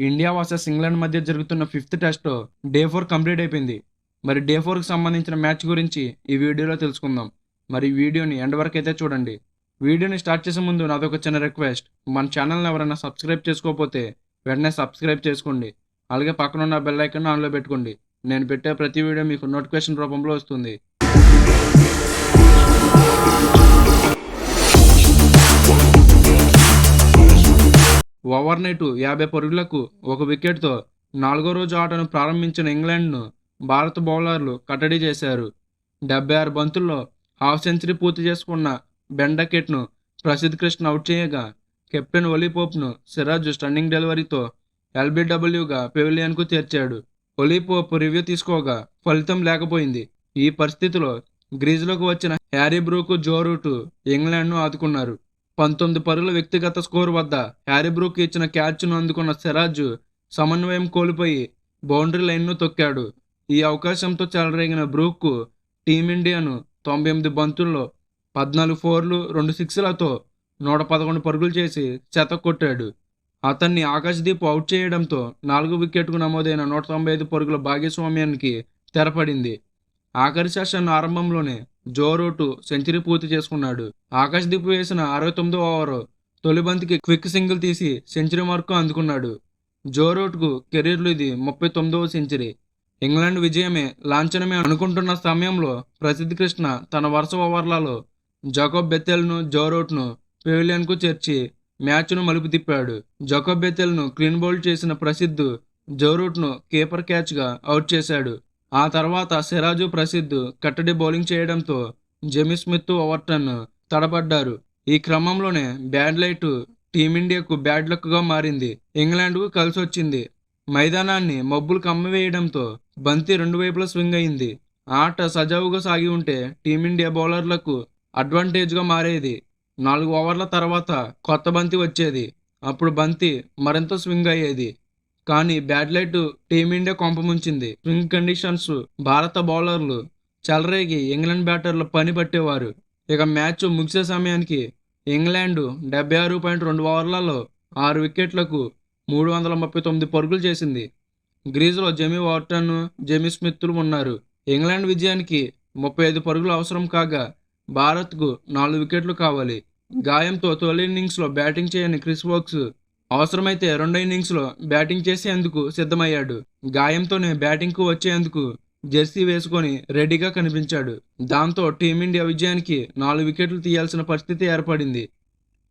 India versus England మధ్య జరుగుతున్న 5th test day 4 complete అయిపోయింది. మరి డే 4కి సంబంధించిన మ్యాచ్ గురించి ఈ వీడియోలో తెలుసుకుందాం. మరి వీడియోని ఎండ్ వరకు అయితే చూడండి. వీడియోని స్టార్ట్ చేసే ముందు నాదొక చిన్న రిక్వెస్ట్. మన ఛానల్ని ఎవరైనా సబ్స్క్రైబ్ చేసుకోకపోతే వెంటనే సబ్స్క్రైబ్ చేసుకోండి. అలాగే పక్కన ఉన్న బెల్ ఐకాన్ ఆన్లో పెట్టుకోండి. నేను పెట్టే ప్రతి వీడియో మీకు నోటిఫికేషన్ రూపంలో వస్తుంది. ఓవర్ నైట్ 50 పరుగులకు 1 వికెట్తో 4వ రోజు ఆటను ప్రారంభించిన ఇంగ్లాండ్ను భారత బౌలర్లు కట్టడి చేశారు. 76 బంతుల్లో హాఫ్ సెంచరీ పూర్తి చేసుకున్న బెన్ డకెట్ను ప్రసిద్ధ్ కృష్ణ అవుట్ చేయగా, కెప్టెన్ ఒలీ పోప్ను సిరాజ్ స్టన్నింగ్ డెలివరీతో ఎల్బీడబ్ల్యూగా పెవిలియన్కు చేర్చాడు. ఒలీ పోప్ రివ్యూ తీసుకోగా ఫలితం లేకపోయింది. ఈ పరిస్థితిలో గ్రీజ్లోకి వచ్చిన హ్యారీ బ్రూక్, జో రూట్ ఇంగ్లాండ్ను ఆదుకున్నారు. 19 పరుగుల వ్యక్తిగత స్కోర్ వద్ద హ్యారీ బ్రూక్ ఇచ్చిన క్యాచ్ను అందుకున్న సిరాజ్ సమన్వయం కోల్పోయి బౌండరీ లైన్ను తొక్కాడు. ఈ అవకాశంతో చెలరేగిన బ్రూక్ టీమిండియాను 98 బంతుల్లో 14 ఫోర్లు 2 సిక్స్లతో 111 పరుగులు చేసి శతక్కొట్టాడు. అతన్ని ఆకాశ్దీప్ అవుట్ చేయడంతో 4 వికెట్కు నమోదైన 195 పరుగుల భాగస్వామ్యానికి తెరపడింది. ఆఖరి సెషన్ ఆరంభంలోనే జో రూట్ సెంచరీ పూర్తి చేసుకున్నాడు. ఆకాశ్దీప్ వేసిన 69వ ఓవర్ తొలి బంతికి క్విక్ సింగిల్ తీసి సెంచరీ మార్కు అందుకున్నాడు. జో రూట్కు కెరీర్లో ఇది 39వ సెంచరీ. ఇంగ్లాండ్ విజయమే లాంఛనమే అనుకుంటున్న సమయంలో ప్రసిద్ధ్ కృష్ణ తన వరుస ఓవర్లలో జాకోబ్ బెథెల్ను, జో రూట్ను పెవిలియన్కు చేర్చి మ్యాచ్ను మలుపు తిప్పాడు. జాకోబ్ బెథెల్ను క్లీన్ బౌల్డ్ చేసిన ప్రసిద్ధ్ జో రూట్ను కీపర్ క్యాచ్గా అవుట్ చేశాడు. ఆ తర్వాత సిరాజు, ప్రసిద్ధ్ కట్టడి బౌలింగ్ చేయడంతో జెమీ స్మిత్, ఓవర్టన్ తడబడ్డారు. ఈ క్రమంలోనే బ్యాడ్ లైట్ టీమిండియాకు బ్యాడ్ లక్గా మారింది. ఇంగ్లాండ్కు కలిసొచ్చింది. మైదానాన్ని మబ్బులు కమ్మివేయడంతో బంతి 2 వైపులా స్వింగ్ అయింది. ఆట సజావుగా సాగి ఉంటే టీమిండియా బౌలర్లకు అడ్వాంటేజ్గా మారేది. 4 ఓవర్ల తర్వాత కొత్త బంతి వచ్చేది. అప్పుడు బంతి మరింత స్వింగ్ అయ్యేది. కానీ బ్యాడ్ లైట్ టీమిండియా కొంపముంచింది. స్వింగ్ కండిషన్స్ భారత బౌలర్లు చెలరేగి ఇంగ్లాండ్ బ్యాటర్లు పని పట్టేవారు. ఇక మ్యాచ్ ముగిసే సమయానికి ఇంగ్లాండ్ 76.2 ఓవర్లలో 6 వికెట్లకు 339 పరుగులు చేసింది. గ్రీజ్లో జెమీ వార్టన్, జెమీ స్మిత్లు ఉన్నారు. ఇంగ్లాండ్ విజయానికి 35 పరుగులు అవసరం కాగా భారత్కు 4 వికెట్లు కావాలి. గాయంతో తొలి ఇన్నింగ్స్లో బ్యాటింగ్ చేయని క్రిస్ వోక్స్ అవసరమైతే రెండో ఇన్నింగ్స్లో బ్యాటింగ్ చేసేందుకు సిద్ధమయ్యాడు. గాయంతోనే బ్యాటింగ్కు వచ్చేందుకు జెర్సీ వేసుకొని రెడీగా కనిపించాడు. దాంతో టీమిండియా విజయానికి 4 వికెట్లు తీయాల్సిన పరిస్థితి ఏర్పడింది.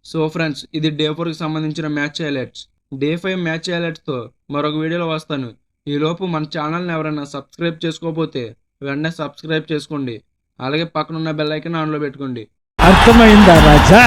సో ఫ్రెండ్స్, ఇది డే 4కి సంబంధించిన మ్యాచ్ హైలైట్స్. డే 5 మ్యాచ్ హైలైట్స్తో మరొక వీడియోలో వస్తాను. ఈలోపు మన ఛానల్ని ఎవరైనా సబ్స్క్రైబ్ చేసుకోకపోతే వెంటనే సబ్స్క్రైబ్ చేసుకోండి. అలాగే పక్కనున్న బెల్ ఐకాన్ ఆన్లో పెట్టుకోండి. అర్థమైందా రాజా?